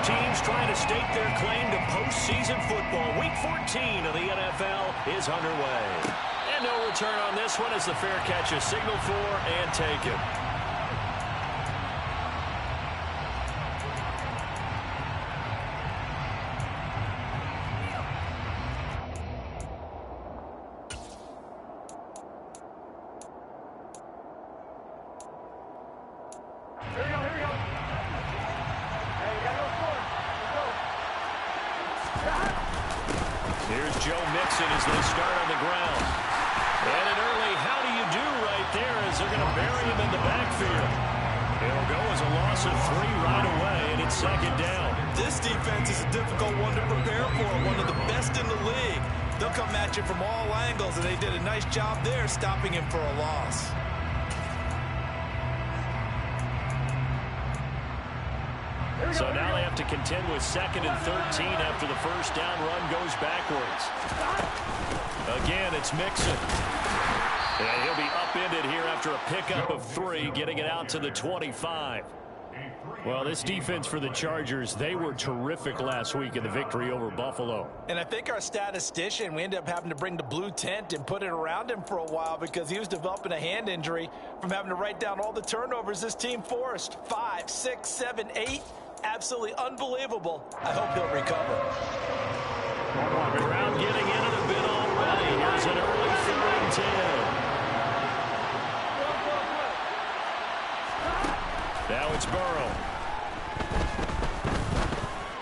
teams trying to stake their claim to postseason football. Week 14 of the NFL is underway. And no return on this one as the fair catch is signaled for and taken. Here's Joe Mixon as they start on the ground. And an early how do you do right there as they're going to bury him in the backfield. It'll go as a loss of 3 right away, and it's second down. This defense is a difficult one to prepare for, one of the best in the league. They'll come at you from all angles, and they did a nice job there stopping him for a loss. So now they have to contend with 2nd and 13 after the first down run goes backwards. Again, it's Mixon. And he'll be upended here after a pickup of 3, getting it out to the 25. Well, this defense for the Chargers, they were terrific last week in the victory over Buffalo. And I think our statistician, we ended up having to bring the blue tent and put it around him for a while because he was developing a hand injury from having to write down all the turnovers this team forced. 5, 6, 7, 8. Absolutely unbelievable. I hope he'll recover. Crowd getting in it a bit already. Here's an early 3rd and 10. Now it's Burrow.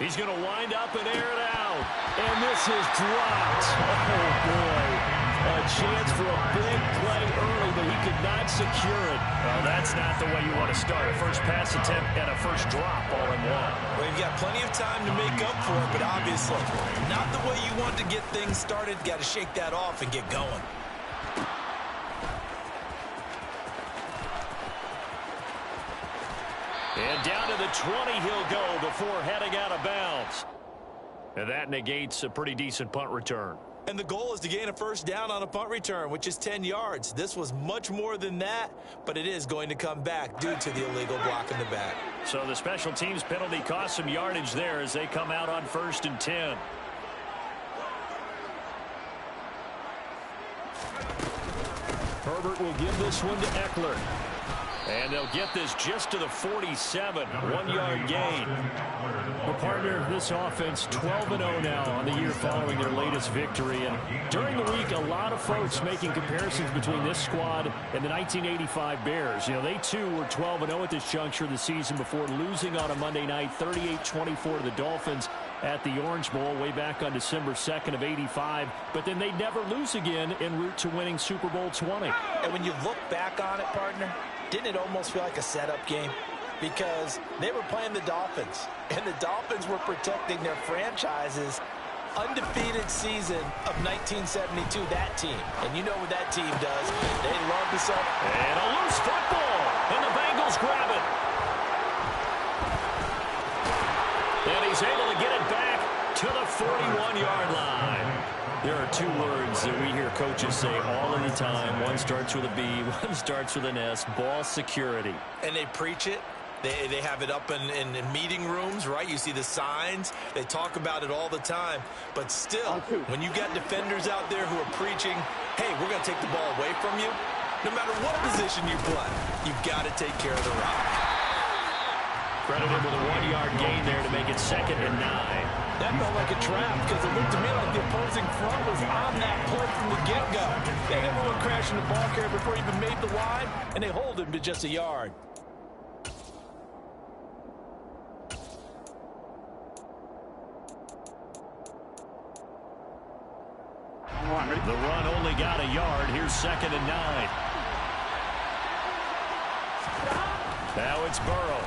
He's going to wind up and air it out. And this is dropped. Oh, boy. A chance for a big play early, but he could not secure it. Well, that's not the way you want to start. A first pass attempt and a first drop all in one. Well, you've got plenty of time to make up for it, but obviously not the way you want to get things started. Got to shake that off and get going. And down to the 20 he'll go before heading out of bounds. And that negates a pretty decent punt return. And the goal is to gain a first down on a punt return, which is 10 yards. This was much more than that, but it is going to come back due to the illegal block in the back. So the special teams penalty cost some yardage there as they come out on 1st and 10. Herbert will give this one to Eckler. And they'll get this just to the 47, 1-yard gain. Well, partner, this offense 12-0 now on the year following their latest victory. And during the week, a lot of folks making comparisons between this squad and the 1985 Bears. You know, they too were 12-0 at this juncture of the season before losing on a Monday night 38-24 to the Dolphins at the Orange Bowl way back on December 2nd of '85. But then they'd never lose again en route to winning Super Bowl 20. And when you look back on it, partner, didn't it almost feel like a setup game? Because they were playing the Dolphins, and the Dolphins were protecting their franchise's undefeated season of 1972, that team. And you know what that team does. They love to sell. And a loose football, and the Bengals grab it. And he's able to get it back to the 41-yard line. There are 2 words that we hear coaches say all of the time. One starts with a B, one starts with an S, ball security. And they preach it. They have it up in meeting rooms, right? You see the signs. They talk about it all the time. But still, when you got defenders out there who are preaching, hey, we're going to take the ball away from you, no matter what position you play, you've got to take care of the rock. Credited with a 1-yard gain there to make it 2nd and 9. That felt like a trap because it looked to me like the opposing front was on that play from the get-go. They had everyone crashing the ball carrier before he even made the line, and they hold him to just a yard. The run only got a yard. Here's 2nd and 9. Now it's Burrow.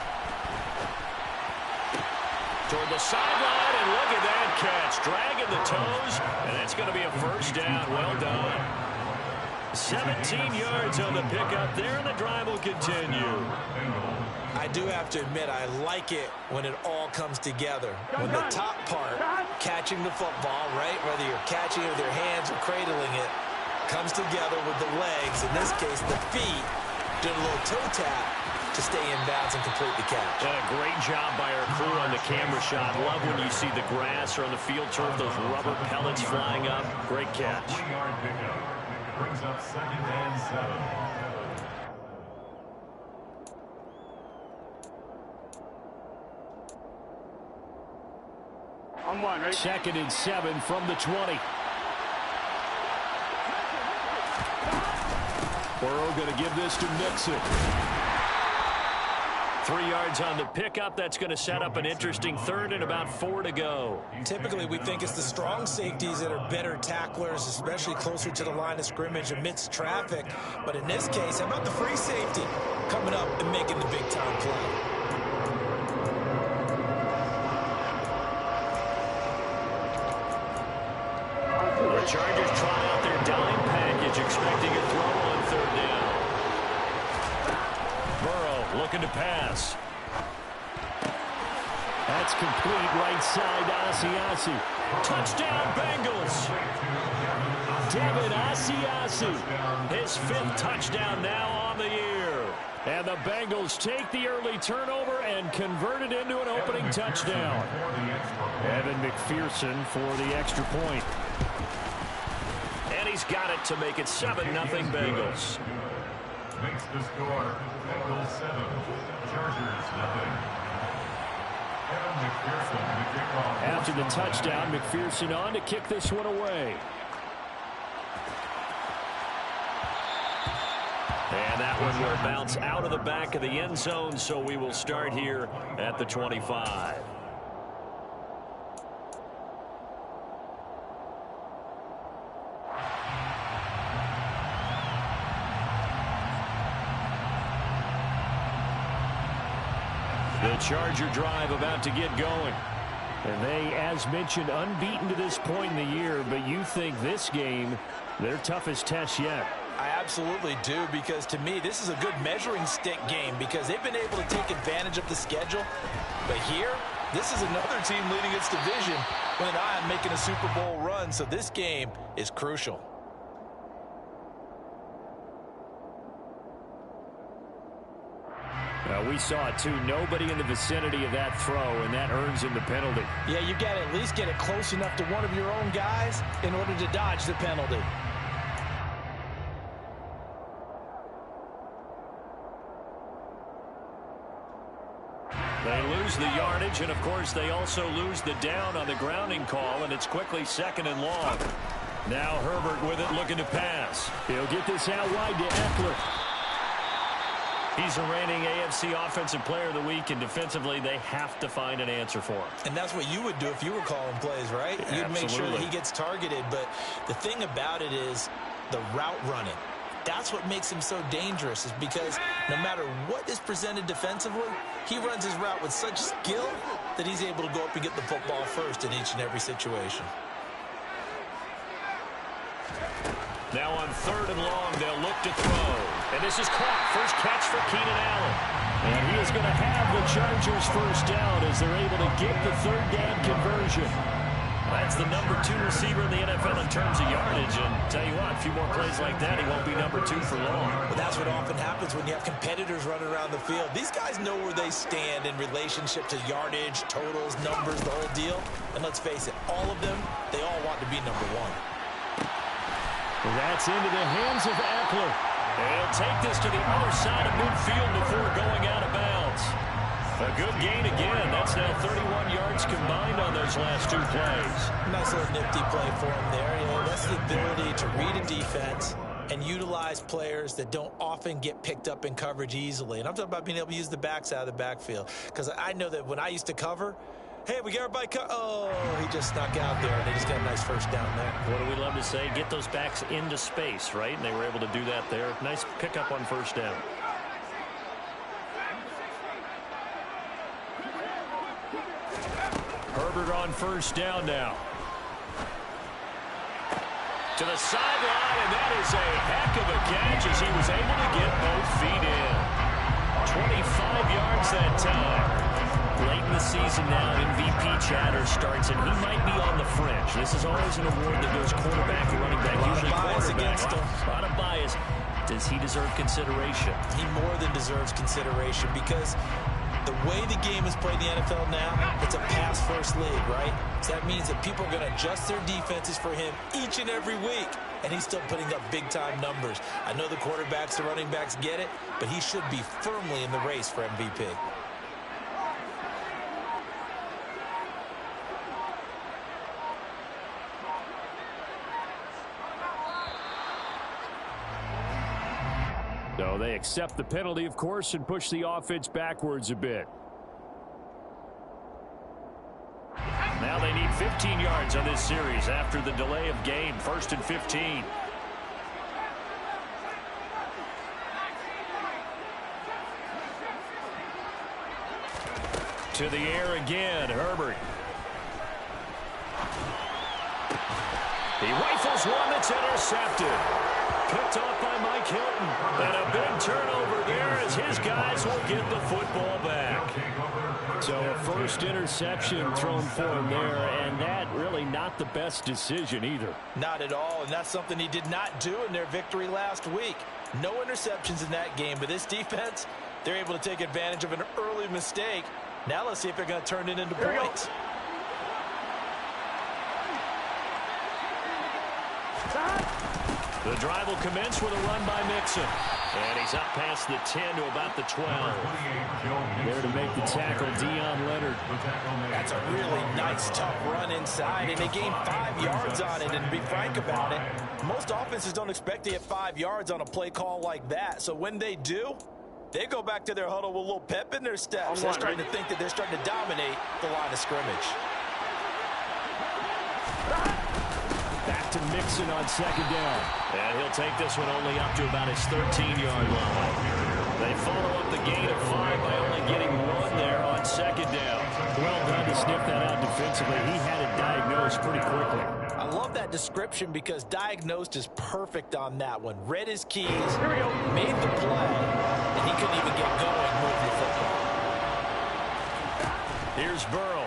Toward the sideline, and look at that catch. Dragging the toes, and it's going to be a first down. Well done. 17 yards on the pickup there, and the drive will continue. I do have to admit, I like it when it all comes together. When the top part, catching the football, right, whether you're catching it with your hands or cradling it, comes together with the legs, in this case the feet, doing a little toe tap to stay in bounds and complete the catch. And a great job by our crew on the camera shot. Love when you see the grass or on the field turf, those rubber pellets flying up. Great catch. 1-yard pickup. Brings up 2nd and 7. On one, right? 2nd and 7 from the 20. Burrow going to give this to Mixon. 3 yards on the pickup. That's going to set up an interesting 3rd and about 4 to go. Typically, we think it's the strong safeties that are better tacklers, especially closer to the line of scrimmage amidst traffic. But in this case, how about the free safety coming up and making the big-time play? The Chargers try out their dime package, expecting a throw on 3rd down. Burrow looking to pass. That's complete right side, Asiasi. Touchdown, Bengals. David Asiasi, his 5th touchdown now on the year. And the Bengals take the early turnover and convert it into an opening touchdown. Evan McPherson for the extra point. And he's got it to make it 7-0 Bengals. Makes the score. Bengals 7, Chargers 0. Evan McPherson, the kickoff. After the touchdown, McPherson on to kick this one away. And that one will bounce out of the back of the end zone, so we will start here at the 25. The Charger drive about to get going. And they, as mentioned, unbeaten to this point in the year, but you think this game, their toughest test yet. I absolutely do, because to me, this is a good measuring stick game because they've been able to take advantage of the schedule. But here, this is another team leading its division with an eye on making a Super Bowl run, so this game is crucial. We saw it too. Nobody in the vicinity of that throw, and that earns him the penalty. Yeah, you got to at least get it close enough to one of your own guys in order to dodge the penalty. They lose the yardage, and of course they also lose the down on the grounding call, and it's quickly 2nd and long. Now Herbert with it, looking to pass. He'll get this out wide to Eckler. He's the reigning AFC Offensive Player of the Week, and defensively they have to find an answer for him. And that's what you would do if you were calling plays, right? Yeah, you'd make sure that he gets targeted, but the thing about it is the route running. That's what makes him so dangerous, is because no matter what is presented defensively, he runs his route with such skill that he's able to go up and get the football first in each and every situation. Now on 3rd and long, they'll look to throw. And this is caught. First catch for Keenan Allen. And he is going to have the Chargers first down as they're able to get the 3rd down conversion. That's the number 2 receiver in the NFL in terms of yardage. And tell you what, a few more plays like that, he won't be number 2 for long. Well, that's what often happens when you have competitors running around the field. These guys know where they stand in relationship to yardage, totals, numbers, the whole deal. And let's face it, all of them, they all want to be number 1. That's into the hands of Eckler. They'll take this to the other side of midfield before going out of bounds. A good gain again. That's now 31 yards combined on those last 2 plays. Nice little nifty play for him there. You know, that's the ability to read a defense and utilize players that don't often get picked up in coverage easily. And I'm talking about being able to use the backs out of the backfield. Because I know that when I used to cover, hey, we got everybody oh, he just snuck out there, and they just got a nice first down there. What do we love to say? Get those backs into space, right? And they were able to do that there. Nice pickup on first down. Herbert on first down now. To the sideline, and that is a heck of a catch as he was able to get both feet in. 25 yards that time. Late in the season now, MVP chatter starts, and he might be on the fringe. This is always an award that goes quarterback and running back, usually quarterback. A lot of bias. Does he deserve consideration? He more than deserves consideration because the way the game is played in the NFL now, it's a pass-first league, right? So that means that people are going to adjust their defenses for him each and every week, and he's still putting up big-time numbers. I know the quarterbacks, the running backs get it, but he should be firmly in the race for MVP. So they accept the penalty, of course, and push the offense backwards a bit. Now they need 15 yards on this series after the delay of game. 1st and 15. To the air again, Herbert. He rifles one that's intercepted. Picked off by Mike Hilton. And a big turnover there as his guys will get the football back. So a first interception thrown for him there, and that really not the best decision either. Not at all, and that's something he did not do in their victory last week. No interceptions in that game, but this defense, they're able to take advantage of an early mistake. Now let's see if they're going to turn it into points. The drive will commence with a run by Mixon. And he's up past the 10 to about the 12. There to make the tackle, Deion Leonard. That's a really nice, tough run inside, and they gained 5 yards on it. And to be frank about it, most offenses don't expect to get 5 yards on a play call like that. So when they do, they go back to their huddle with a little pep in their steps. They're starting to think that they're starting to dominate the line of scrimmage. Back to Mixon on 2nd down. And he'll take this one only up to about his 13-yard line. They follow up the gain of 5 by only getting 1 there on 2nd down. Well done to sniff that out defensively. He had it diagnosed pretty quickly. I love that description because diagnosed is perfect on that one. Read his keys, made the play, and he couldn't even get going moving the football. Here's Burrow.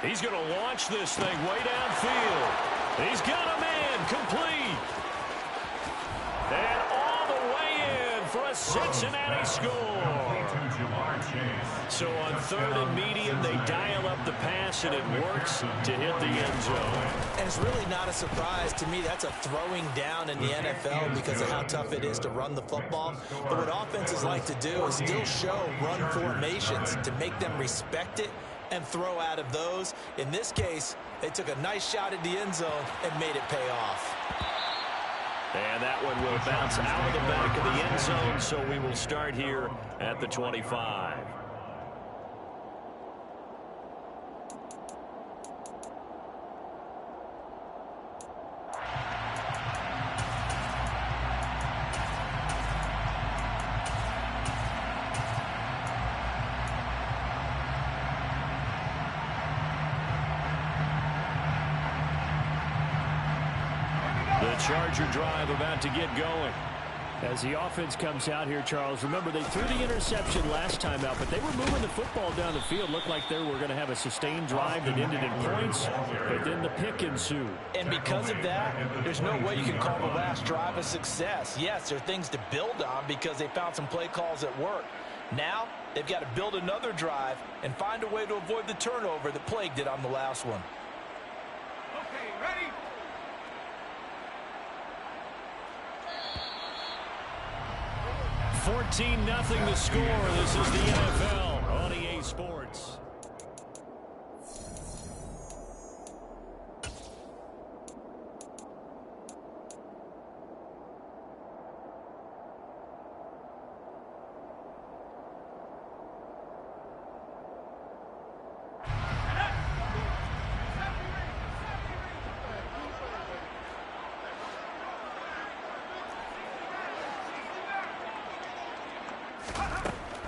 He's going to launch this thing way downfield. He's got a man complete. And all the way in for a Cincinnati score. So on 3rd and medium, they dial up the pass, and it works to hit the end zone. And it's really not a surprise to me. That's a throwing down in the NFL because of how tough it is to run the football. But what offenses like to do is still show run formations to make them respect it and throw out of those. In this case, they took a nice shot at the end zone and made it pay off. And that one will bounce out of the back of the end zone, so we will start here at the 25. Charger drive about to get going. As the offense comes out here, Charles, remember they threw the interception last time out, but they were moving the football down the field. Looked like they were going to have a sustained drive that ended in points, but then the pick ensued. And because of that, there's no way you can call the last drive a success. Yes, there are things to build on because they found some play calls that work. Now, they've got to build another drive and find a way to avoid the turnover that plagued it on the last one. Okay, ready? 14-0 the score. This is the NFL on EA Sports.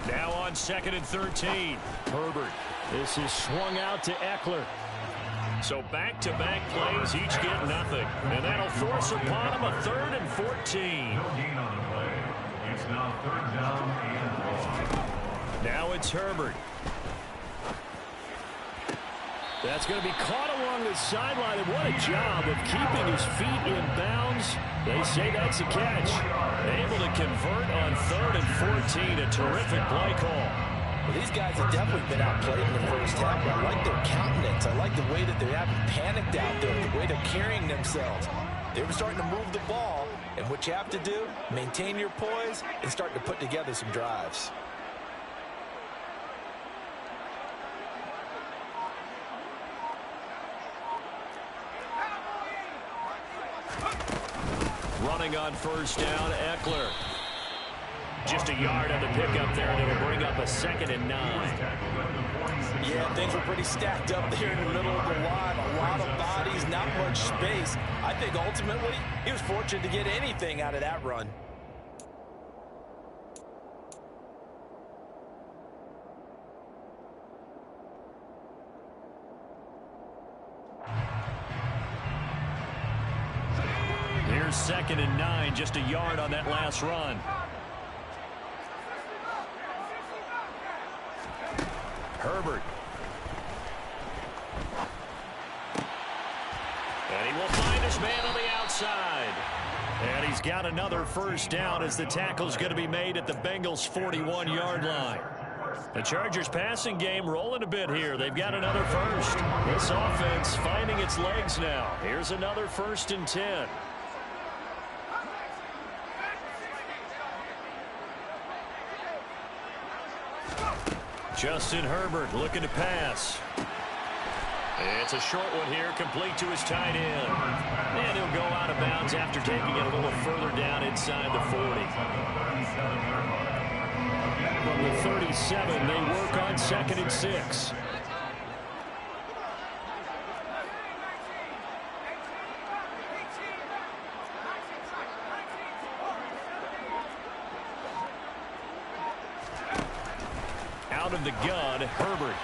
Now on 2nd and 13. Herbert. This is swung out to Eckler. So back-to-back plays, each get nothing. And that'll force upon him a 3rd and 14. No gain on the play. It's now 3rd down and long. Now it's Herbert. The That's going to be caught along the sideline, and what a job of keeping his feet in bounds. They say that's a catch. Able to convert on 3rd and 14. A terrific play call. Well, these guys have definitely been outplayed in the first half. I like their countenance. I like the way that they haven't panicked out there, the way they're carrying themselves. They were starting to move the ball, and what you have to do, maintain your poise and start to put together some drives. Running on first down, Eckler. Just a yard on the pickup there, and it'll bring up a 2nd and 9. Yeah, things were pretty stacked up there in the middle of the line. A lot of bodies, not much space. I think ultimately he was fortunate to get anything out of that run. Here's 2nd and 9, just a yard on that last run. Herbert. And he will find his man on the outside. And he's got another first down as the tackle's going to be made at the Bengals' 41-yard line. The Chargers passing game rolling a bit here. They've got another first. This offense finding its legs now. Here's another 1st and 10. Justin Herbert looking to pass. It's a short one here, complete to his tight end. And he'll go out of bounds after taking it a little further down inside the 40. From the 37, they work on 2nd and 6. Out of the gun, Herbert.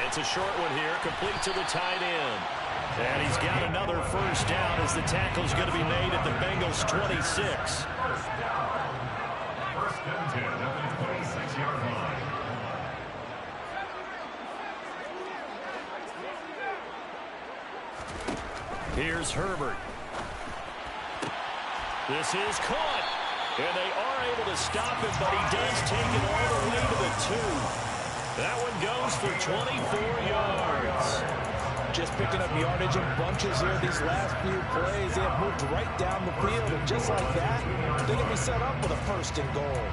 It's a short one here, complete to the tight end. And he's got another first down as the tackle's going to be made at the Bengals' 26. First and 10 at the 26-yard line. Here's Herbert. This is caught. And they are able to stop him, but he does take it all the way to the 2. That one goes for 24 yards. Just picking up yardage in bunches here these last few plays. They have moved right down the field, and just like that, they're going to be set up with a 1st and goal.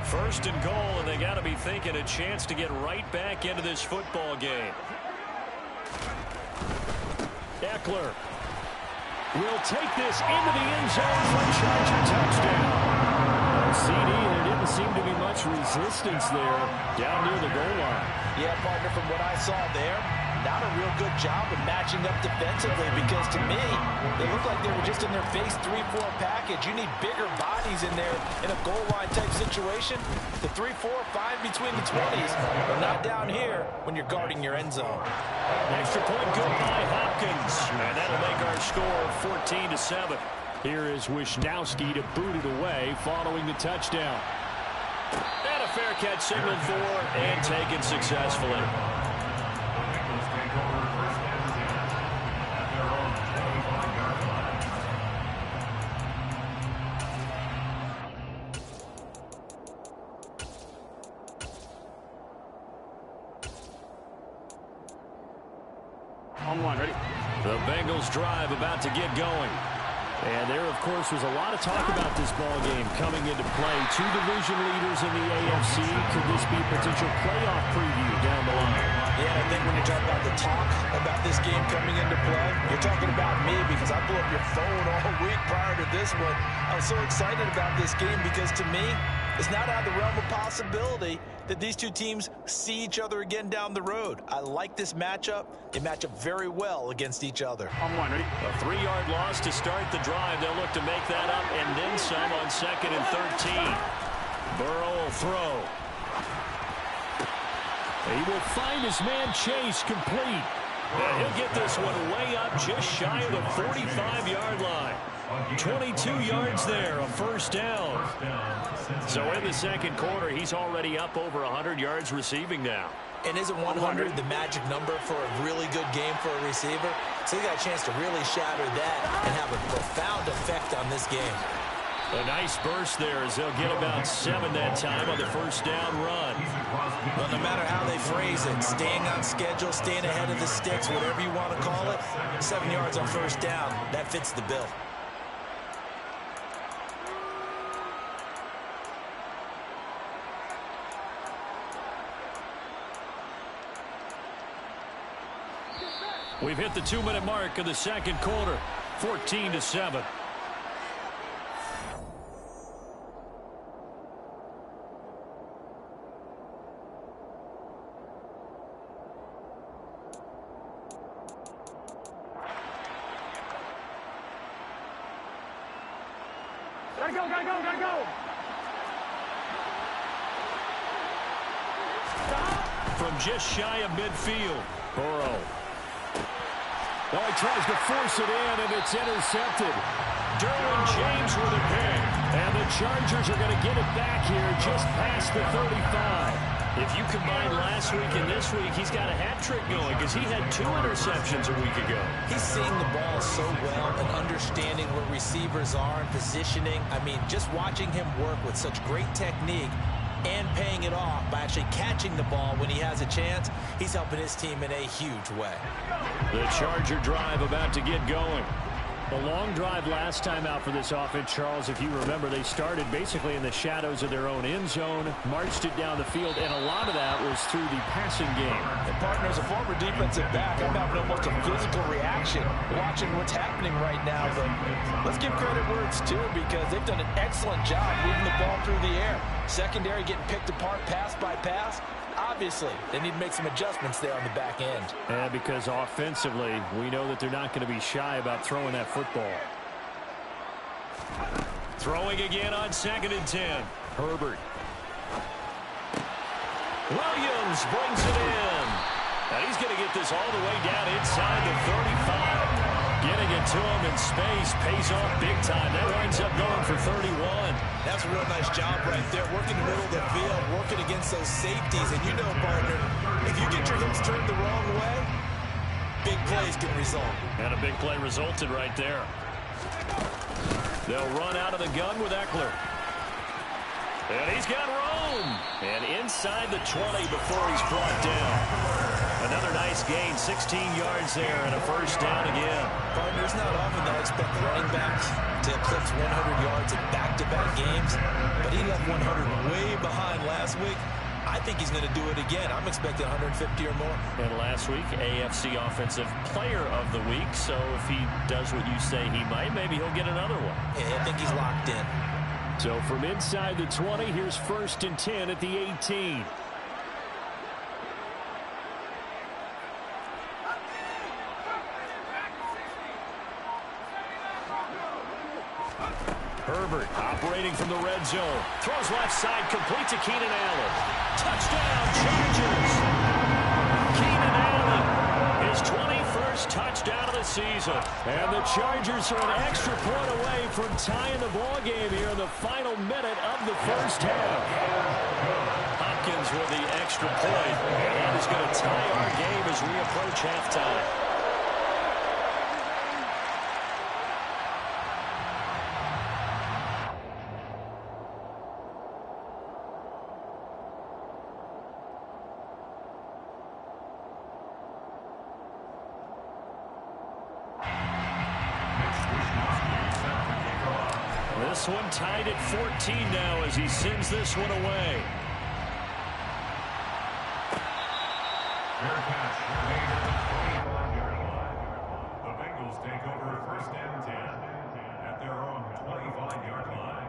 First and goal, and they got to be thinking a chance to get right back into this football game. Eckler will take this into the end zone for a Charger touchdown. CD, there didn't seem to be much resistance there down near the goal line. Yeah, partner, from what I saw there, not a real good job of matching up defensively, because to me, they looked like they were just in their face 3-4 package. You need bigger bodies in there in a goal line type situation. The 3-4, 5 between the 20s, but not down here when you're guarding your end zone. Extra point good by Hopkins, and that'll make our score 14-7. Here is Wisnowski to boot it away following the touchdown. And a fair catch signaled for and taken successfully. On one, ready? The Bengals drive about to get going. And there, of course, was a lot of talk about this ball game coming into play. 2 division leaders in the AFC. Could this be a potential playoff preview down the line? Yeah, I think when you're talking about the talk about this game coming into play, you're talking about me, because I blew up your phone all week prior to this one. I was so excited about this game because, to me, it's not out of the realm of possibility that these two teams see each other again down the road. I like this matchup. They match up very well against each other. On one, ready? A 3-yard loss to start the drive. They'll look to make that up and then some on 2nd and 13. Burrow will throw. He will find his man Chase complete. And he'll get this one way up just shy of the 45-yard line. 22 yards there, a first down. So in the second quarter, he's already up over 100 yards receiving now. And isn't 100 the magic number for a really good game for a receiver? So he got a chance to really shatter that and have a profound effect on this game. A nice burst there as they'll get about 7 that time on the first down run. Well, no matter how they phrase it, staying on schedule, staying ahead of the sticks, whatever you want to call it, 7 yards on first down, that fits the bill. We've hit the 2-minute mark of the second quarter, 14-7. Gotta go. From just shy of midfield, Burrow. Oh, he tries to force it in, and it's intercepted. Derwin James with a pick. And the Chargers are going to get it back here just past the 35. If you combine last week and this week, he's got a hat trick going because he had 2 interceptions a week ago. He's seeing the ball so well and understanding where receivers are and positioning. I mean, just watching him work with such great technique and paying it off by actually catching the ball when he has a chance, he's helping his team in a huge way. The Charger drive about to get going. A long drive last time out for this offense, Charles. If you remember, they started basically in the shadows of their own end zone, marched it down the field, and a lot of that was through the passing game. And partner, as a former defensive back, I'm having almost a physical reaction watching what's happening right now. But let's give credit where it's due because they've done an excellent job moving the ball through the air. Secondary getting picked apart pass by pass. Obviously, they need to make some adjustments there on the back end. Yeah, because offensively, we know that they're not going to be shy about throwing that football. Throwing again on 2nd and 10. Herbert. Williams brings it in. And he's going to get this all the way down inside the 35. Getting it to him in space pays off big time. That winds up going for 31. That's a real nice job right there. Working the middle of the field, working against those safeties. And you know, partner, if you get your hips turned the wrong way, big plays can result. And a big play resulted right there. They'll run out of the gun with Eckler. And he's got room. And inside the 20 before he's brought down. Another nice gain, 16 yards there, and a first down again. Partner, it's not often that I expect running backs to eclipse 100 yards in back-to-back games, but he left 100 way behind last week. I think he's going to do it again. I'm expecting 150 or more. And last week, AFC Offensive Player of the Week, so if he does what you say he might, maybe he'll get another one. Yeah, I think he's locked in. So from inside the 20, here's 1st and 10 at the 18. Herbert operating from the red zone. Throws left side, complete to Keenan Allen. Touchdown, Chargers! Keenan Allen, his 21st touchdown of the season. And the Chargers are an extra point away from tying the ball game here in the final minute of the first half. Hopkins with the extra point. And that is going to tie our game as we approach halftime. This one tied at 14 now as he sends this one away. Fair catch made at the 25-yard line. The Bengals take over 1st and 10 at their own 25-yard line.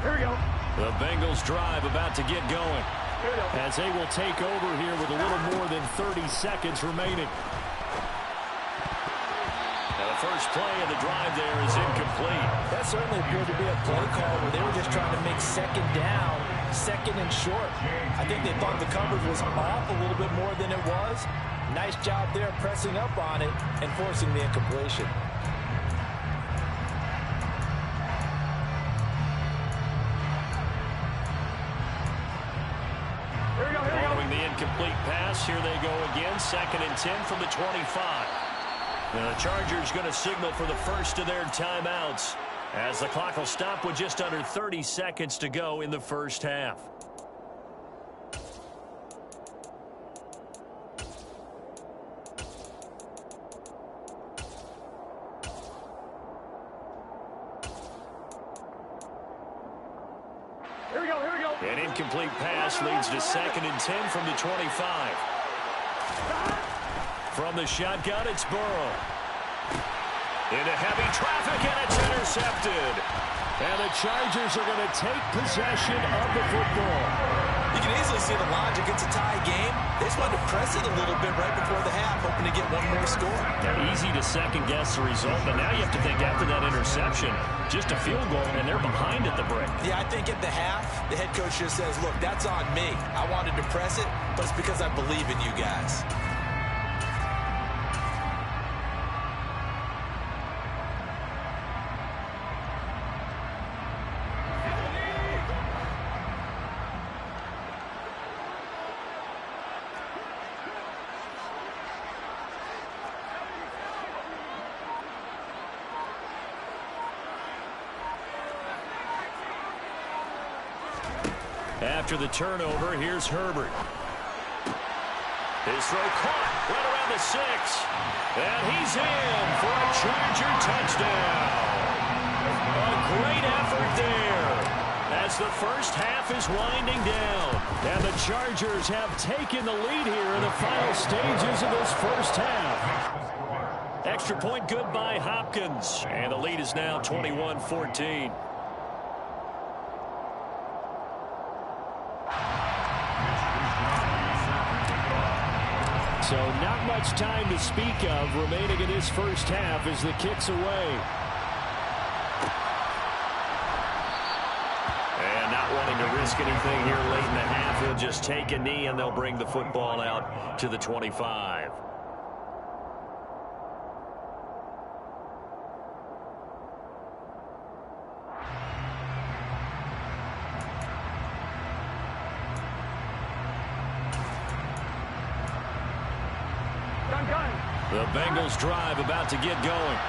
Here we go. The Bengals drive about to get going as they will take over here with a little more than 30 seconds remaining. Now the first play of the drive there is incomplete. That certainly appeared to be a play call where they were just trying to make 2nd down second and short. I think they thought the coverage was off a little bit more than it was. Nice job there pressing up on it and forcing the incompletion. Following the incomplete pass, here they go again. 2nd and 10 from the 25. The Chargers going to signal for the first of their timeouts, as the clock will stop with just under 30 seconds to go in the first half. Here we go, here we go. An incomplete pass leads to 2nd and 10 from the 25. From the shotgun, it's Burrow. Into heavy traffic, and it's intercepted. And the Chargers are going to take possession of the football. You can easily see the logic. It's a tie game. They just wanted to press it a little bit right before the half, hoping to get one more score. Now, easy to second-guess the result, but now you have to think after that interception, just a field goal, and they're behind at the break. Yeah, I think at the half, the head coach just says, look, that's on me. I wanted to press it, but it's because I believe in you guys. After the turnover, here's Herbert. His throw caught right around the 6. And he's in for a Charger touchdown. A great effort there as the first half is winding down. And the Chargers have taken the lead here in the final stages of this first half. Extra point good by Hopkins. And the lead is now 21-14. So not much time to speak of remaining in this first half as the kick's away. And not wanting to risk anything here late in the half, he'll just take a knee and they'll bring the football out to the 25. The Bengals drive about to get going.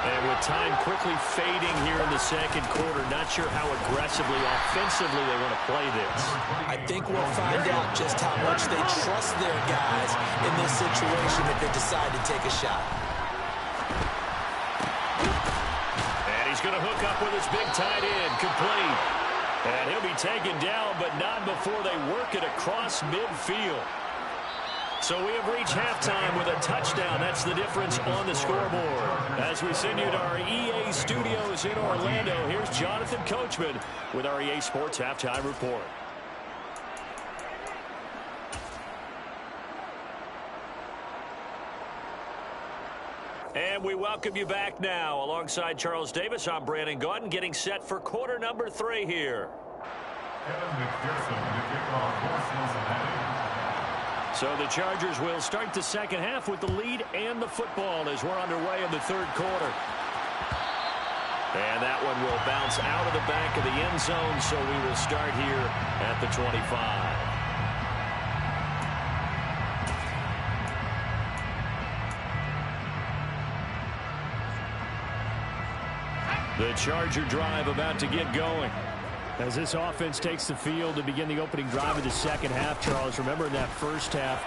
And with time quickly fading here in the second quarter, not sure how aggressively, offensively they want to play this. I think we'll find out just how much they trust their guys in this situation if they decide to take a shot. And he's going to hook up with his big tight end, complete. And he'll be taken down, but not before they work it across midfield. So we have reached halftime with a touchdown. That's the difference on the scoreboard. As we send you to our EA studios in Orlando, here's Jonathan Coachman with our EA Sports Halftime Report. And we welcome you back now. Alongside Charles Davis, I'm Brandon Gaudin, getting set for quarter number 3 here. Kevin McPherson to kick off for Cincinnati. So the Chargers will start the second half with the lead and the football as we're underway in the third quarter. And that one will bounce out of the back of the end zone, so we will start here at the 25. The Charger drive about to get going. As this offense takes the field to begin the opening drive of the second half, Charles, remember in that first half,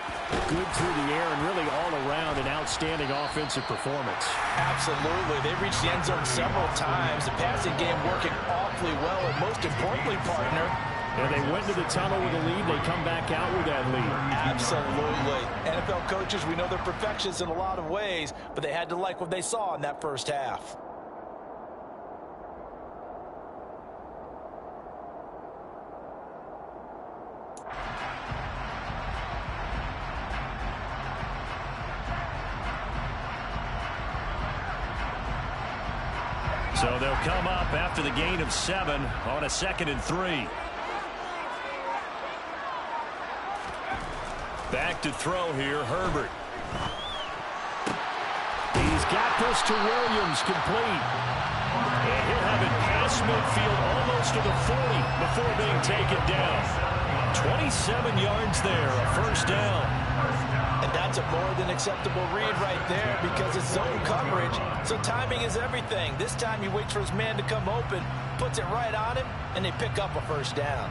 good through the air and really all around an outstanding offensive performance. Absolutely. They reached the end zone several times. The passing game working awfully well, and most importantly, partner, and they went to the tunnel with a lead. They come back out with that lead. Absolutely. NFL coaches, we know they're perfectionists in a lot of ways, but they had to like what they saw in that first half. So they'll come up after the gain of 7 on a 2nd and 3. Back to throw here, Herbert. He's got this to Williams, complete. And he'll have it past midfield almost to the 40 before being taken down. 27 yards there, a first down. And that's a more than acceptable read right there because it's zone coverage, so timing is everything. This time he waits for his man to come open, puts it right on him, and they pick up a first down.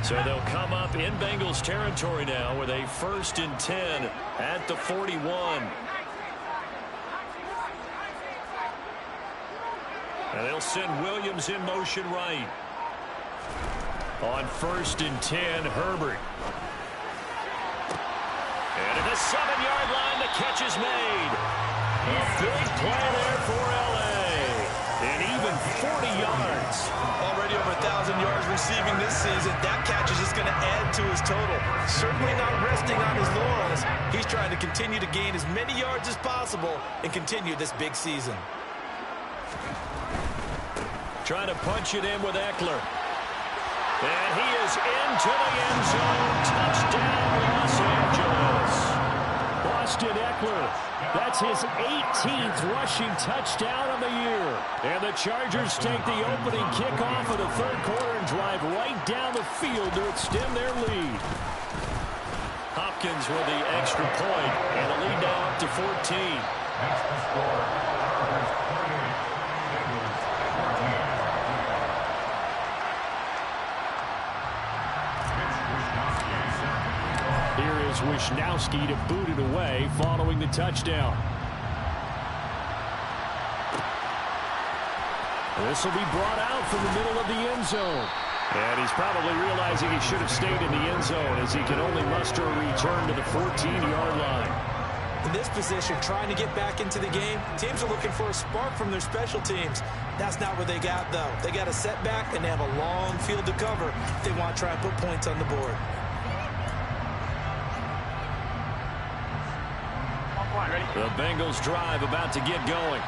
So they'll come up in Bengals territory now with a 1st and 10 at the 41. And they'll send Williams in motion right. On 1st and 10, Herbert. And at the 7-yard line, the catch is made. A big play there for L.A. And even 40 yards. Already over 1,000 yards receiving this season. That catch is just going to add to his total. Certainly not resting on his laurels. He's trying to continue to gain as many yards as possible and continue this big season. Trying to punch it in with Eckler. And he is into the end zone. Touchdown, Los Angeles. Austin Eckler. That's his 18th rushing touchdown of the year. And the Chargers take the opening kickoff of the 3rd quarter and drive right down the field to extend their lead. Hopkins with the extra point, and the lead now up to 14. That's the score. Chargers 48. Here is Wishnowsky to boot it away following the touchdown. This will be brought out from the middle of the end zone. And he's probably realizing he should have stayed in the end zone as he can only muster a return to the 14-yard line. In this position, trying to get back into the game, teams are looking for a spark from their special teams. That's not what they got, though. They got a setback, and they have a long field to cover if they want to try and put points on the board. The Bengals drive about to get going.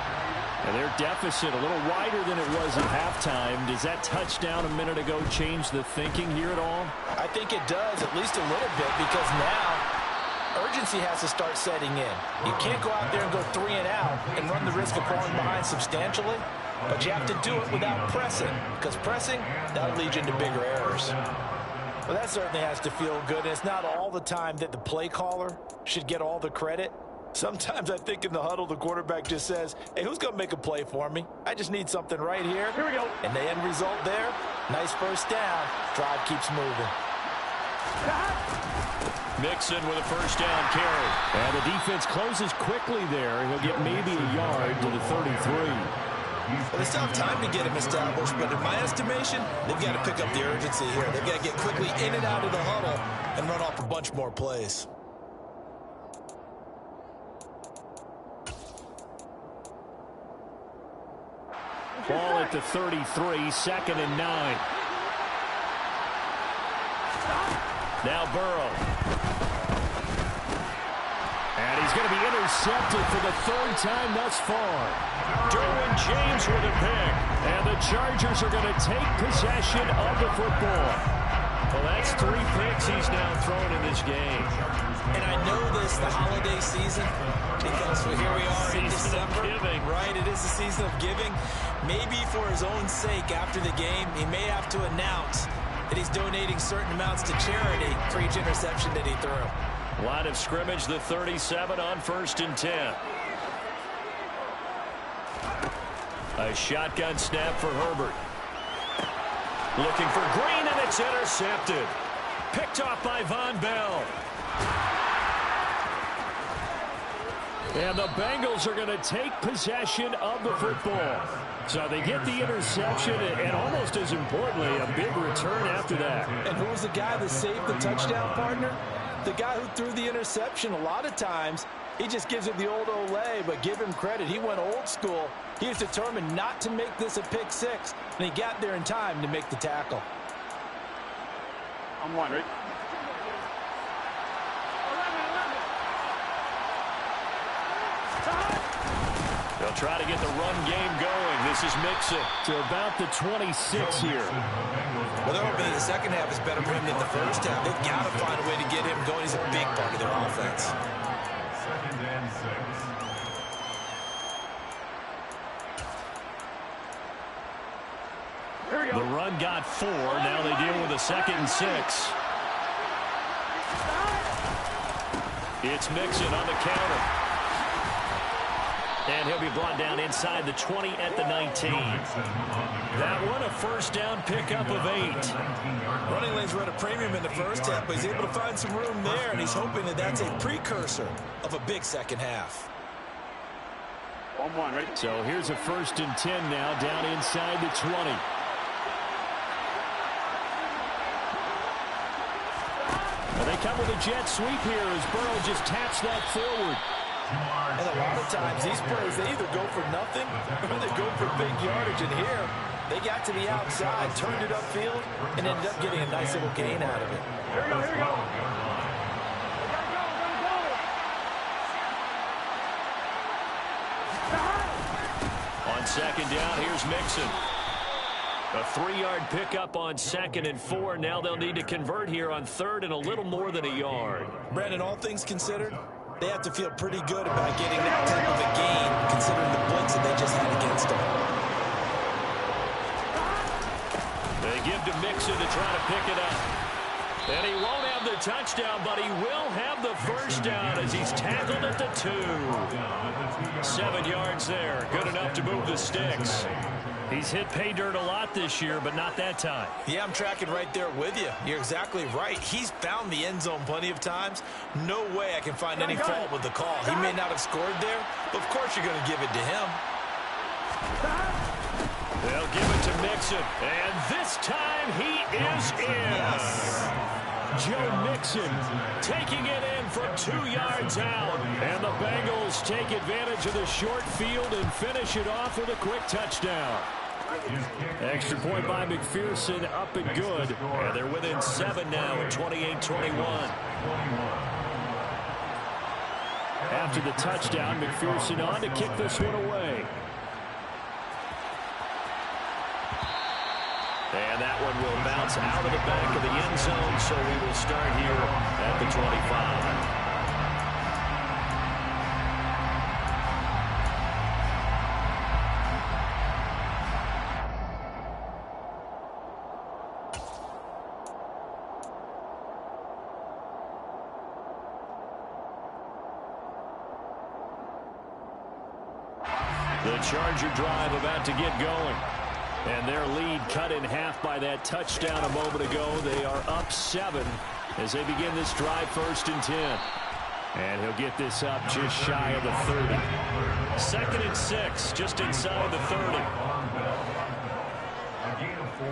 And their deficit a little wider than it was at halftime. Does that touchdown a minute ago change the thinking here at all? I think it does, at least a little bit, because now urgency has to start setting in. You can't go out there and go 3 and out and run the risk of falling behind substantially, but you have to do it without pressing, because pressing, that'll lead you into bigger errors. Well, that certainly has to feel good, and it's not all the time that the play caller should get all the credit. Sometimes I think in the huddle, the quarterback just says, hey, who's going to make a play for me? I just need something right here. Here we go. And the end result there, nice first down. Drive keeps moving. Mixon with a first down carry. And the defense closes quickly there. He'll get maybe a yard to the 33. Well, they still have time to get him established, but in my estimation, they've got to pick up the urgency here. They've got to get quickly in and out of the huddle and run off a bunch more plays. Ball at the 33, 2nd and 9. Now Burrow. And he's going to be intercepted for the 3rd time thus far. Derwin James with a pick. And the Chargers are going to take possession of the football. Well, that's 3 picks he's now thrown in this game. And I know this, the holiday season, because here we are in December. Giving. Right, it is the season of giving. Maybe for his own sake after the game, he may have to announce that he's donating certain amounts to charity for each interception that he threw. Line of scrimmage, the 37 on 1st and 10. A shotgun snap for Herbert. Looking for Green, and it's intercepted. Picked off by Von Bell. And the Bengals are going to take possession of the football. So they get the interception, and almost as importantly, a big return after that. And who was the guy that saved the touchdown, partner? The guy who threw the interception. A lot of times, he just gives it the old Olay, but give him credit. He went old school. He was determined not to make this a pick 6, and he got there in time to make the tackle. I'm one, right? They'll try to get the run game going. This is Mixon to about the 26 here. Well, they're hoping that the second half is better for him than the first half. They've got to find a way to get him going. He's a big part of their offense. 2nd and 6. The run got 4. Now they deal with a 2nd and 6. It's Mixon on the counter. And he'll be brought down inside the 20 at the 19. That one, a first down pickup of 8. Running lanes were at a premium in the first half, but he's able to find some room there, and he's hoping that that's a precursor of a big second half. 1-1, ready? So here's a 1st and 10 now down inside the 20. Well, they come with a jet sweep here as Burrow just taps that forward. And a lot of times these plays, they either go for nothing or they go for big yardage. And here, they got to the outside, turned it upfield, and ended up getting a nice little gain out of it. Here we go, here we go. On 2nd down, here's Mixon. A 3-yard pickup on 2nd and 4. Now they'll need to convert here on 3rd and a little more than a yard. Brandon, all things considered, they have to feel pretty good about getting that type of a gain, considering the blitz that they just had against them. They give to Mixon to try to pick it up. And he won't have the touchdown, but he will have the first down as he's tackled at the 2. 7 yards there. Good enough to move the sticks. He's hit pay dirt a lot this year, but not that time. Yeah, I'm tracking right there with you. You're exactly right. He's found the end zone plenty of times. No way I can find any fault with the call. He may not have scored there, but of course you're going to give it to him. They'll give it to Mixon, and this time he is in. Yes. Joe Mixon taking it in from 2 yards out. And the Bengals take advantage of the short field and finish it off with a quick touchdown. Extra point by McPherson, up and good. And they're within 7 now at 28-21. After the touchdown, McPherson on to kick this one away. And that one will bounce out of the back of the end zone, so we will start here at the 25. The Charger drive about to get going. And their lead cut in half by that touchdown a moment ago. They are up 7 as they begin this drive 1st and 10. And he'll get this up just shy of the 30. 2nd and 6, just inside the 30. A gain of 4.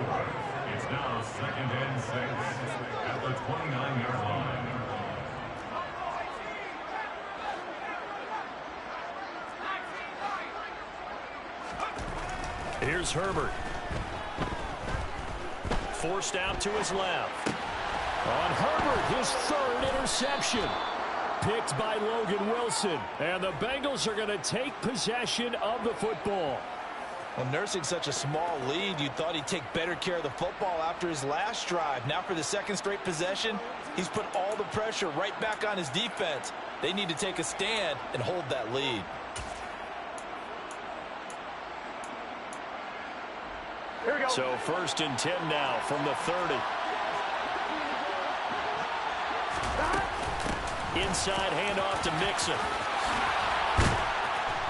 It's now 2nd and 6 at the 29-yard line. Here's Herbert. Forced out to his left. On Herbert, his 3rd interception. Picked by Logan Wilson. And the Bengals are going to take possession of the football. Well, nursing such a small lead, you thought he'd take better care of the football after his last drive. Now for the 2nd straight possession, he's put all the pressure right back on his defense. They need to take a stand and hold that lead. Here we go. So 1st and 10 now from the 30. Inside handoff to Mixon.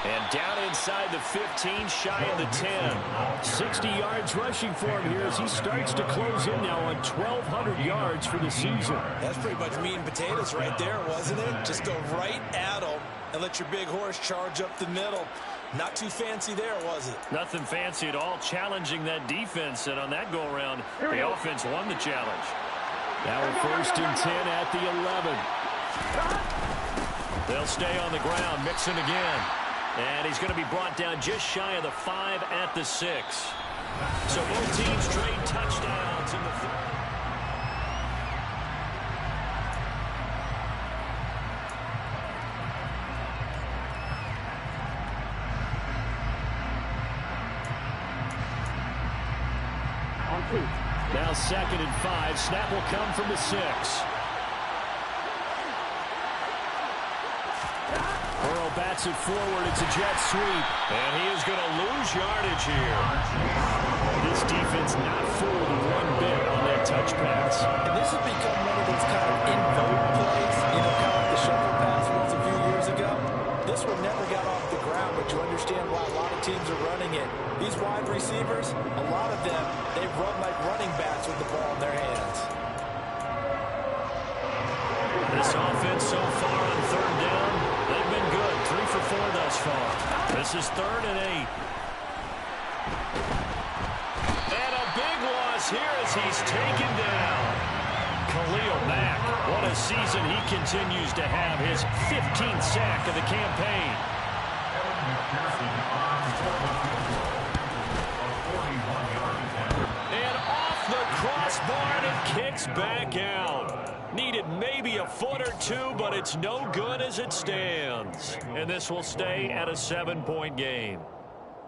And down inside the 15, shy of the 10. 60 yards rushing for him here as he starts to close in now on 1,200 yards for the season. That's pretty much meat and potatoes right there, wasn't it? Just go right at him and let your big horse charge up the middle. Not too fancy there, was it? Nothing fancy at all, challenging that defense, and on that go-around, the offense won the challenge. Now we're 1st and 10 at the 11. They'll stay on the ground, Mixon again. And he's going to be brought down just shy of the 5 at the 6. So both teams trade touchdowns in the Now 2nd and 5. Snap will come from the 6. Burrow bats it forward. It's a jet sweep. And he is going to lose yardage here. This defense not fooled one bit on that touch pass. And this has become one of those kind of in vogue plays, kind of like the shuffle pass was a few years ago. This one never got off the ground, but you understand why a lot of teams are running it. These wide receivers, a lot of them, they run like running backs with the ball in their hands. This offense so far on 3rd down, they've been good. 3 for 4 thus far. This is 3rd and 8. And a big loss here as he's taken down. Khalil Mack, what a season he continues to have. His 15th sack of the campaign. And off the crossbar and it kicks back out. Needed maybe a foot or two, but it's no good as it stands. And this will stay at a 7-point game.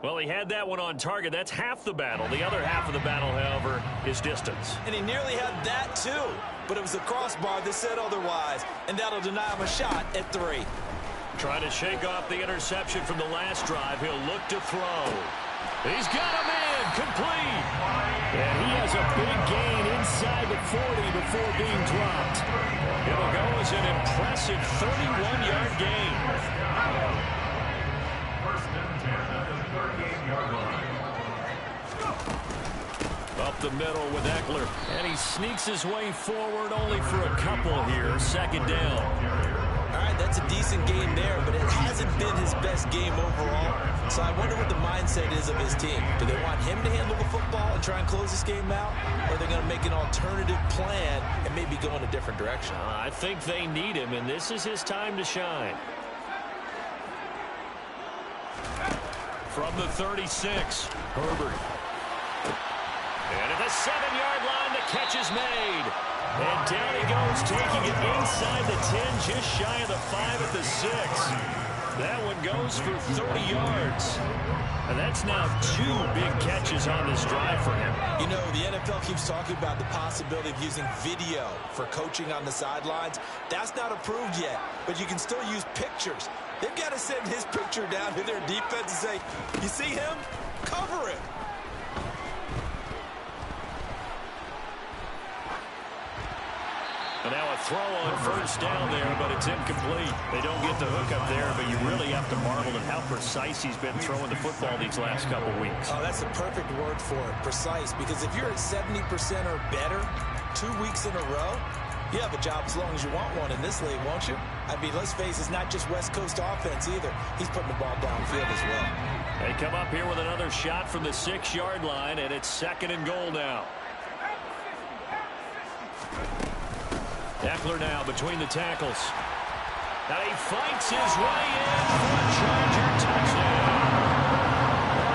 Well, he had that one on target. That's half the battle. The other half of the battle, however, is distance. And he nearly had that, too. But it was the crossbar that said otherwise. And that'll deny him a shot at 3. Trying to shake off the interception from the last drive. He'll look to throw. He's got him in. Complete. And he has a big gain inside the 40 before being dropped. It'll go as an impressive 31-yard gain. Up the middle with Eckler. And he sneaks his way forward only for a couple here. 2nd down. All right, that's a decent game there, but it hasn't been his best game overall. So I wonder what the mindset is of his team. Do they want him to handle the football and try and close this game out? Or are they going to make an alternative plan and maybe go in a different direction? I think they need him, and this is his time to shine. From the 36, Herbert. And at the 7-yard line, the catch is made. And down he goes, taking it inside the 10, just shy of the 5 at the 6. That one goes for 30 yards. And that's now 2 big catches on this drive for him. You know, the NFL keeps talking about the possibility of using video for coaching on the sidelines. That's not approved yet, but you can still use pictures. They've got to send his picture down to their defense and say, you see him? Cover him. And now a throw on 1st down there, but it's incomplete. They don't get the hook up there, but you really have to marvel at how precise he's been throwing the football these last couple weeks. Oh, that's the perfect word for it, precise, because if you're at 70% or better 2 weeks in a row, you have a job as long as you want one in this league, won't you? I mean, let's face it, it's not just West Coast offense either. He's putting the ball downfield as well. They come up here with another shot from the 6-yard line, and it's 2nd and goal now. Eckler now between the tackles. Now he fights his way in for a Charger touchdown.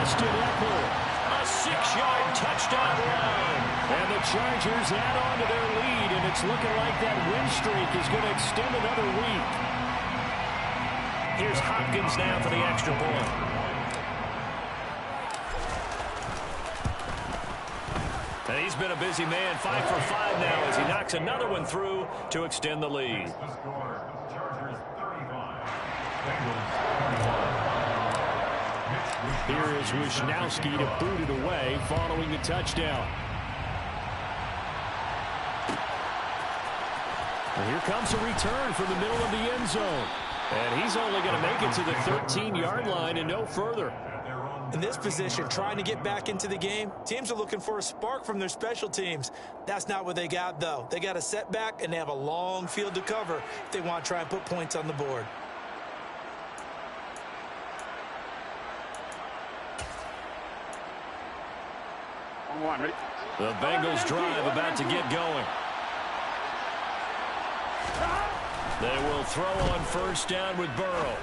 Austin Eckler, a 6-yard touchdown run. And the Chargers add on to their lead, and it's looking like that win streak is going to extend another week. Here's Hopkins now for the extra point. And he's been a busy man, 5 for 5 now as he knocks another one through to extend the lead. The score, Chargers 35, Bengals 21. Here is Wishnowski to boot it away following the touchdown. And here comes a return from the middle of the end zone. And he's only going to make it to the 13-yard line and no further. In this position, trying to get back into the game, teams are looking for a spark from their special teams. That's not what they got, though. They got a setback, and they have a long field to cover if they want to try and put points on the board. The Bengals drive about to get going. They will throw on 1st down with Burrow.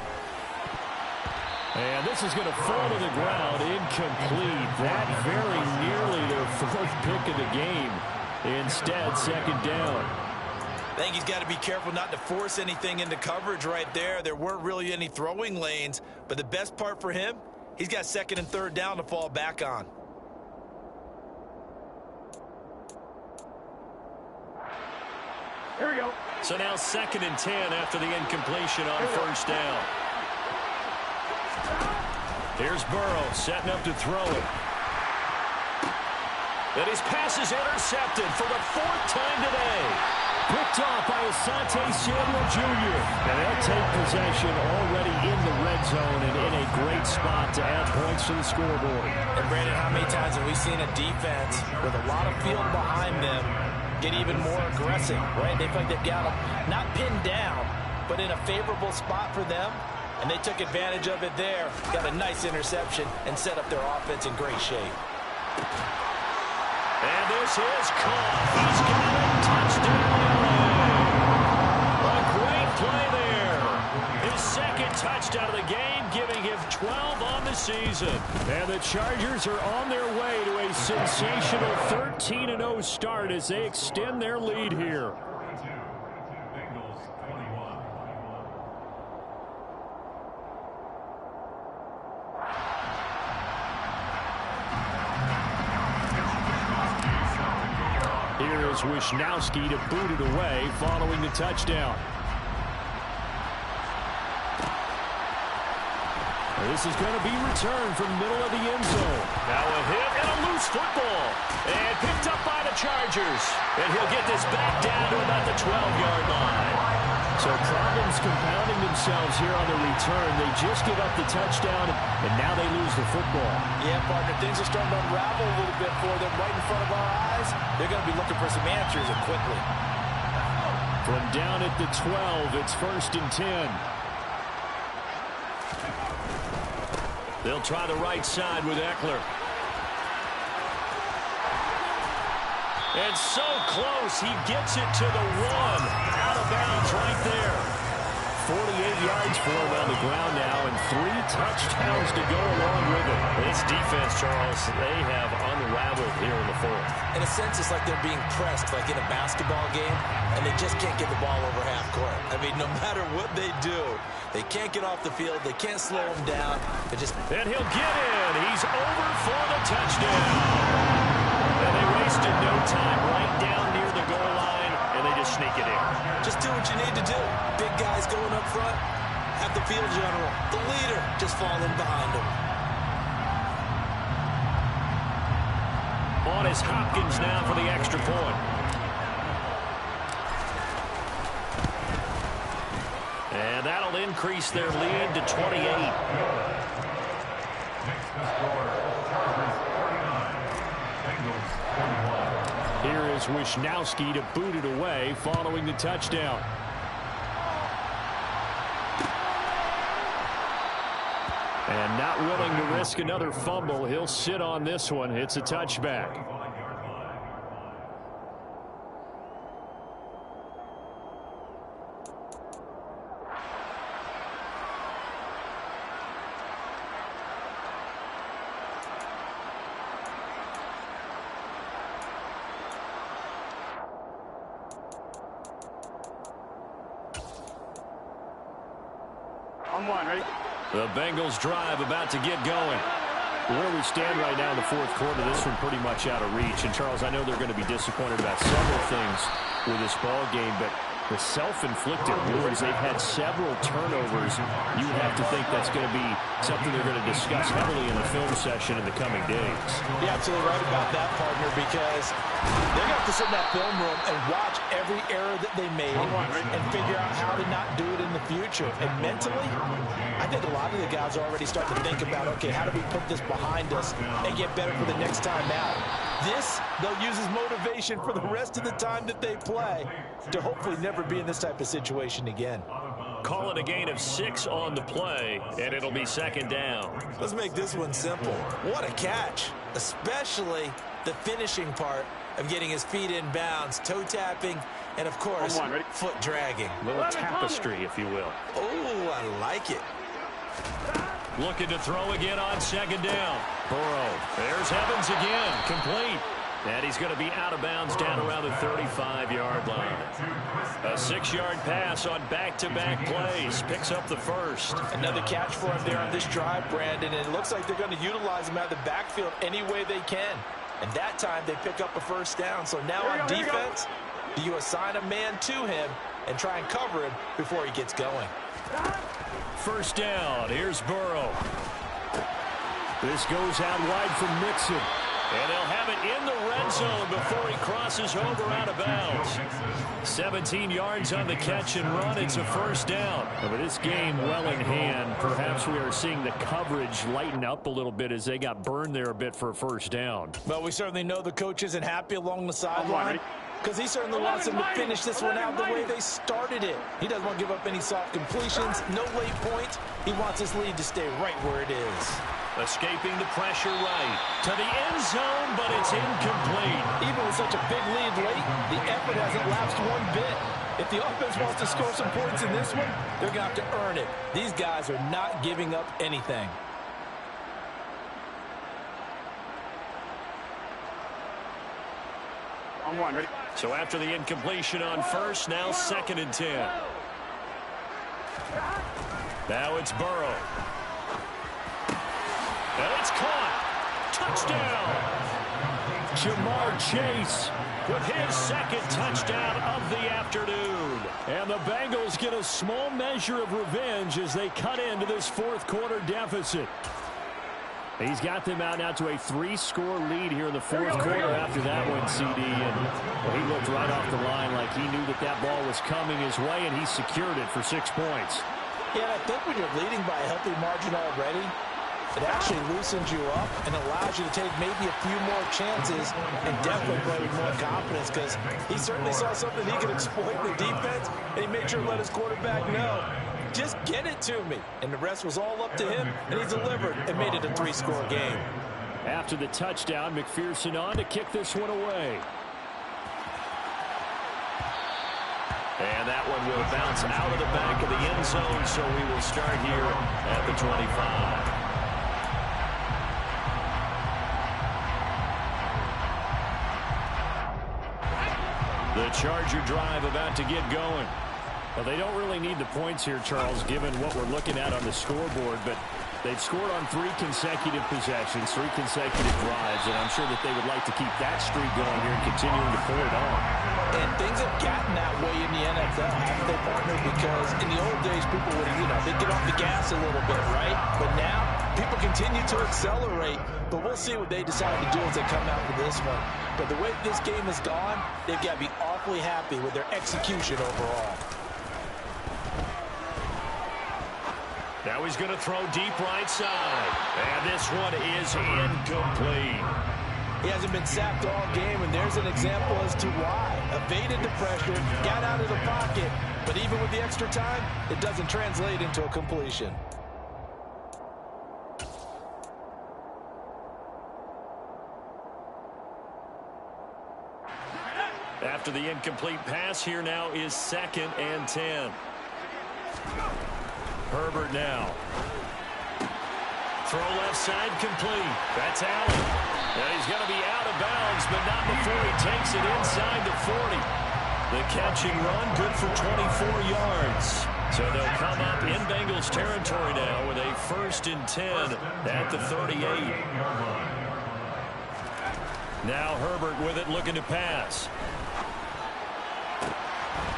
And this is going to fall to the ground, incomplete. That very nearly their 4th pick of the game. Instead, 2nd down. I think he's got to be careful not to force anything into coverage right there. There weren't really any throwing lanes, but the best part for him, he's got 2nd and 3rd down to fall back on. Here we go. So now 2nd and 10 after the incompletion on first down. Here's Burrow setting up to throw it. And his pass is intercepted for the 4th time today. Picked off by Asante Samuel Jr. And they'll take possession already in the red zone and in a great spot to add points to the scoreboard. And Brandon, how many times have we seen a defense with a lot of field behind them get even more aggressive, right? They feel like they've got them not pinned down, but in a favorable spot for them. And they took advantage of it there. Got a nice interception and set up their offense in great shape. And this is caught. He's got a touchdown. A great play there. His 2nd touchdown of the game, giving him 12 on the season. And the Chargers are on their way to a sensational 13-0 start as they extend their lead here. Bengals 21. Here is Wisnowski to boot it away following the touchdown. This is going to be returned from the middle of the end zone. Now a hit and a loose football. And picked up by the Chargers. And he'll get this back down to about the 12-yard line. So problems compounding themselves here on the return. They just give up the touchdown, and now they lose the football. Yeah, partner, things are starting to unravel a little bit for them right in front of our eyes. They're going to be looking for some answers and quickly. From down at the 12, it's 1st and 10. They'll try the right side with Eckler. And so close, he gets it to the 1. Out of bounds right there. 48 yards for him on the ground now, and 3 touchdowns to go along with it. This defense, Charles, they have unraveled here in the 4th. In a sense, it's like they're being pressed, like in a basketball game, and they just can't get the ball over half court. I mean, no matter what they do, they can't get off the field. They can't slow them down. They just... And he'll get in. He's over for the touchdown. And they wasted no time right down near the goal line, and they just sneak it in. Just do what you need to do. Big guys going up front. Have the field general, the leader, just falling behind him. On is Hopkins now for the extra point. And that'll increase their lead to 28. Next to score, Chargers 49. Bengals 21. Here is Wisnowski to boot it away following the touchdown. And not willing to risk another fumble. He'll sit on this one. It's a touchback. On 1, ready? The Bengals drive about to get going. Where we stand right now in the 4th quarter, this one pretty much out of reach. And, Charles, I know they're going to be disappointed about several things with this ball game, but the self-inflicted wounds, they've had several turnovers. You have to think that's going to be something they're going to discuss heavily in the film session in the coming days. You're absolutely right about that, partner, because they're going to have to sit in that film room and watch every error that they made and figure out how to not do it in the future. And mentally, I think a lot of the guys are already starting to think about, okay, how do we put this behind us and get better for the next time out? This, they'll use as motivation for the rest of the time that they play to hopefully never be in this type of situation again. Call it a gain of 6 on the play, and it'll be 2nd down. Let's make this one simple. What a catch, especially the finishing part of getting his feet in bounds, toe tapping, and of course, foot dragging. A little tapestry, if you will. Oh, I like it. Looking to throw again on 2nd down. Burrow. There's Evans again. Complete. And he's going to be out of bounds down around the 35-yard line. A 6-yard pass on back-to-back plays. Picks up the first. Another catch for him there on this drive, Brandon. And it looks like they're going to utilize him out of the backfield any way they can. And that time they pick up a first down. So now on defense, Do you assign a man to him and try and cover him before he gets going? First down. Here's Burrow. This goes out wide from Mixon. And they'll have it in the red zone before he crosses over out of bounds. 17 yards on the catch and run. It's a first down. But this game well in hand. Perhaps we are seeing the coverage lighten up a little bit as they got burned there a bit for a first down. Well, we certainly know the coach isn't happy along the sideline because he certainly wants them to finish this one out the way they started it. He doesn't want to give up any soft completions, no late points. He wants his lead to stay right where it is. Escaping the pressure right to the end zone, but it's incomplete. Even with such a big lead late, the effort hasn't lapsed one bit. If the offense wants to score some points in this one, they're going to have to earn it. These guys are not giving up anything. On one, ready? So after the incompletion on first, now 2nd and 10. Now it's Burrow. And it's caught. Touchdown. Ja'Marr Chase with his 2nd touchdown of the afternoon. And the Bengals get a small measure of revenge as they cut into this 4th quarter deficit. He's got them out now to a 3-score lead here in the 4th quarter after that one, CD. And he looked right off the line like he knew that that ball was coming his way, and he secured it for 6 points. Yeah, I think when you're leading by a healthy margin already, it actually loosens you up and allows you to take maybe a few more chances and definitely play with more confidence because he certainly saw something he could exploit in the defense, and he made sure to let his quarterback know, just get it to me. And the rest was all up to him, and he delivered and made it a 3-score game. After the touchdown, McPherson on to kick this one away. And that one will bounce out of the back of the end zone, so we will start here at the 25. The Charger drive about to get going. Well, they don't really need the points here, Charles, given what we're looking at on the scoreboard, but they've scored on 3 consecutive possessions, 3 consecutive drives, and I'm sure that they would like to keep that streak going here and continuing to pull it on. And things have gotten that way in the NFL, haven't they, partner? Because in the old days, people would, they'd get off the gas a little bit, right? But now, people continue to accelerate, but we'll see what they decide to do as they come out for this one. But the way this game has gone, they've got to be awfully happy with their execution overall. Now he's going to throw deep right side. And this one is incomplete. He hasn't been sacked all game, and there's an example as to why. Evaded the pressure, got out of the pocket, but even with the extra time, it doesn't translate into a completion. After the incomplete pass, here now is 2nd and 10. Herbert now. Throw left side complete. That's Allen. And he's going to be out of bounds, but not before he takes it inside the 40. The catch and run good for 24 yards. So they'll come up in Bengals territory now with a 1st and 10 at the 38. Now Herbert with it, looking to pass.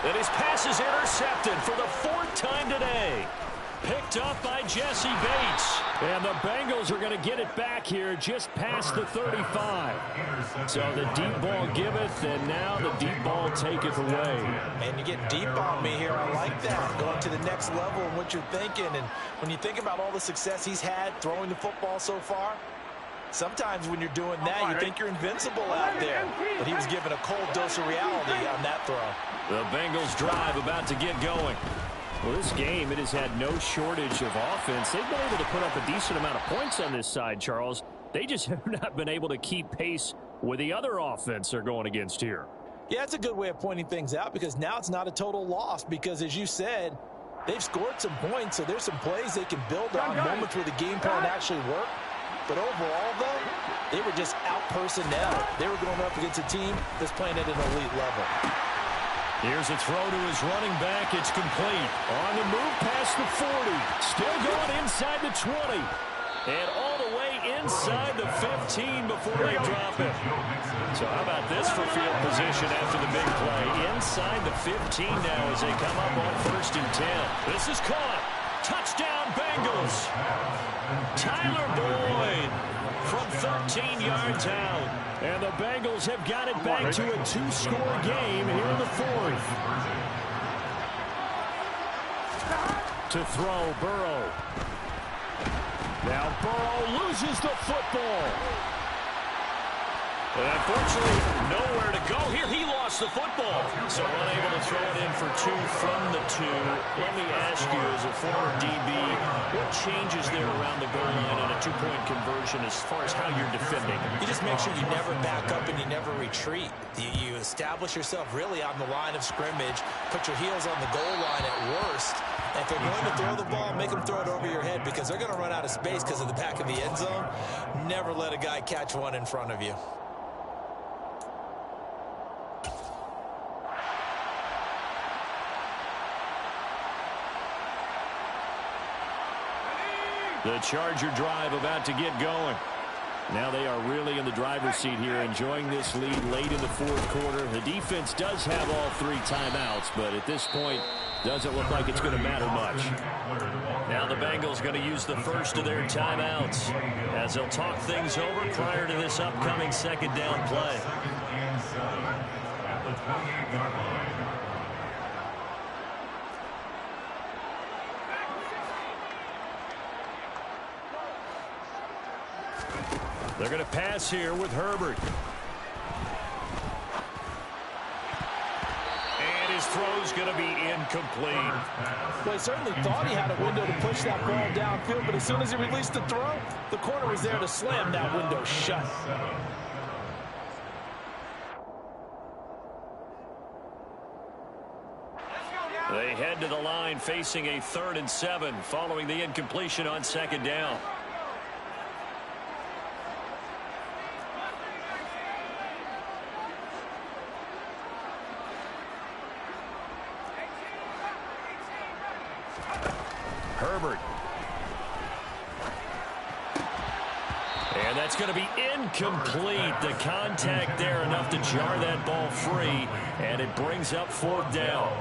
And his pass is intercepted for the 4th time today. Picked up by Jesse Bates. And the Bengals are going to get it back here just past the 35. So the deep ball giveth, and now the deep ball taketh away. And you get deep on me here. I like that. Going to the next level and what you're thinking. And when you think about all the success he's had throwing the football so far, sometimes when you're doing that, you think you're invincible out there. But he was given a cold dose of reality on that throw. The Bengals drive about to get going. Well, this game, it has had no shortage of offense. They've been able to put up a decent amount of points on this side, Charles. They just have not been able to keep pace with the other offense they're going against here. Yeah, it's a good way of pointing things out because now it's not a total loss because, as you said, they've scored some points, so there's some plays they can build on, moments where the game plan actually worked. But overall, though, they were just out-personnel. They were going up against a team that's playing at an elite level. Here's a throw to his running back. It's complete. On the move past the 40. Still going inside the 20. And all the way inside the 15 before they drop it. So how about this for field position after the big play? Inside the 15 now as they come up on 1st and 10. This is caught. Touchdown, Bengals. Tyler Boyd from 13 yards out. And the Bengals have got it back to a 2-score game here in the 4th. To throw, Burrow. Now Burrow loses the football. And unfortunately, nowhere to go here. He lost the football. So unable to throw it in for 2 from the 2. Let me ask you, as a former DB, what changes there around the goal line on a 2-point conversion as far as how you're defending? You just make sure you never back up and you never retreat. You establish yourself really on the line of scrimmage, put your heels on the goal line at worst. And if they're going to throw the ball, make them throw it over your head because they're going to run out of space because of the back of the end zone. Never let a guy catch one in front of you. The Charger drive about to get going. Now they are really in the driver's seat here, enjoying this lead late in the 4th quarter. The defense does have all 3 timeouts, but at this point, doesn't look like it's going to matter much. Now the Bengals going to use the first of their timeouts as they'll talk things over prior to this upcoming 2nd down play. At the 28-yard line. They're going to pass here with Herbert. And his throw's going to be incomplete. Well, he certainly thought he had a window to push that ball downfield, but as soon as he released the throw, the corner was there to slam that window shut. They head to the line facing a 3rd and 7 following the incompletion on 2nd down. Herbert. And that's going to be incomplete. The contact there enough to jar that ball free. And it brings up 4th down.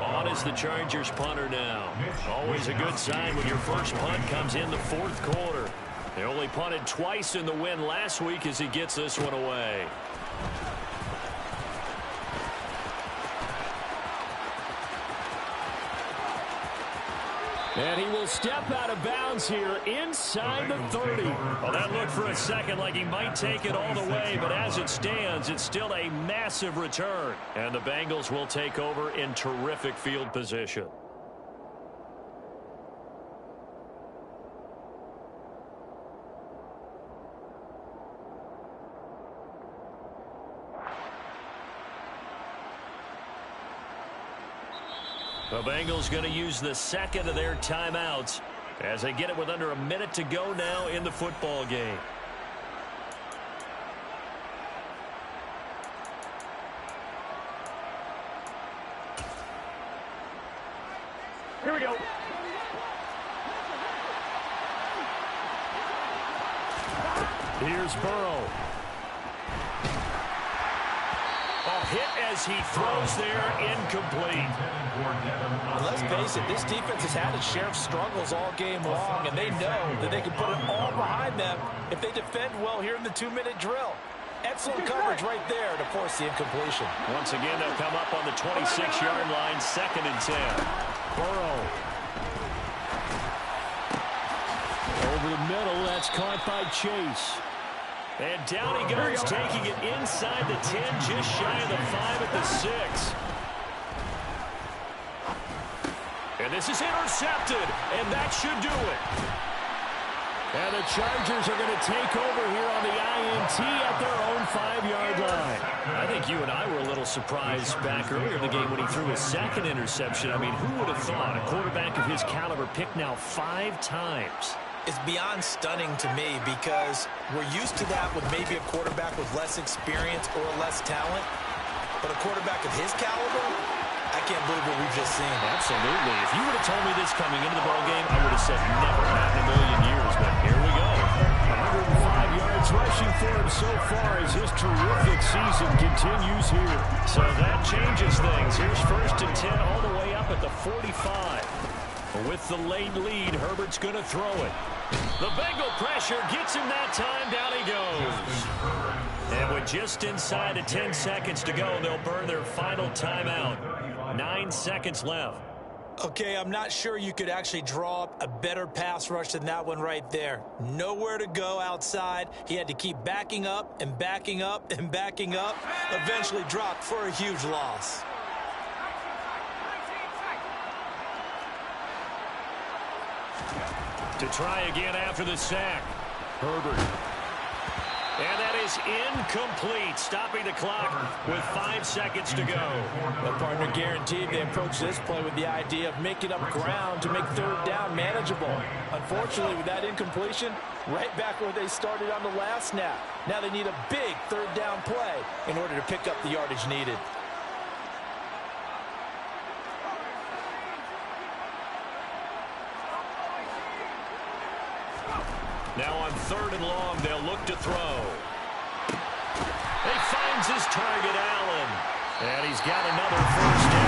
On is the Chargers punter now. Always a good sign when your first punt comes in the 4th quarter. They only punted twice in the win last week as he gets this one away. And he will step out of bounds here inside the 30. Well, that looked for a second like he might take it all the way, but as it stands, it's still a massive return. And the Bengals will take over in terrific field position. The Bengals going to use the 2nd of their timeouts as they get it with under a minute to go now in the football game. Here we go. Here's Burrow. Hit as he throws there, incomplete. And let's face it, this defense has had its share of struggles all game long, and they know that they can put it all behind them if they defend well here in the 2-minute drill. Excellent coverage right there to force the incompletion. Once again, they'll come up on the 26-yard line, 2nd and 10. Burrow. Over the middle, that's caught by Chase. And down he goes, taking it inside the 10, just shy of the 5 at the 6. And this is intercepted, and that should do it. And the Chargers are going to take over here on the INT at their own 5-yard line. I think you and I were a little surprised back earlier in the game when he threw his 2nd interception. I mean, who would have thought a quarterback of his caliber picked now 5 times? It's beyond stunning to me because we're used to that with maybe a quarterback with less experience or less talent. But a quarterback of his caliber, I can't believe what we've just seen. Absolutely. If you would have told me this coming into the ballgame, I would have said never, not in a million years. But here we go. him so far as his terrific season continues here. So that changes things. Here's 1st and 10 all the way up at the 45. With the late lead, Herbert's going to throw it. The Bengal pressure gets him that time. Down he goes. And with just inside of 10 seconds to go, they'll burn their final timeout. 9 seconds left. Okay, I'm not sure you could actually draw up a better pass rush than that one right there. Nowhere to go outside. He had to keep backing up and backing up and backing up. Eventually dropped for a huge loss. To try again after the sack. Herbert. And that is incomplete, stopping the clock with 5 seconds to go. The partner guaranteed they approached this play with the idea of making up ground to make 3rd down manageable. Unfortunately, with that incompletion, right back where they started on the last snap. Now they need a big 3rd down play in order to pick up the yardage needed. Now on 3rd and long, they'll look to throw. He finds his target, Allen. And he's got another 1st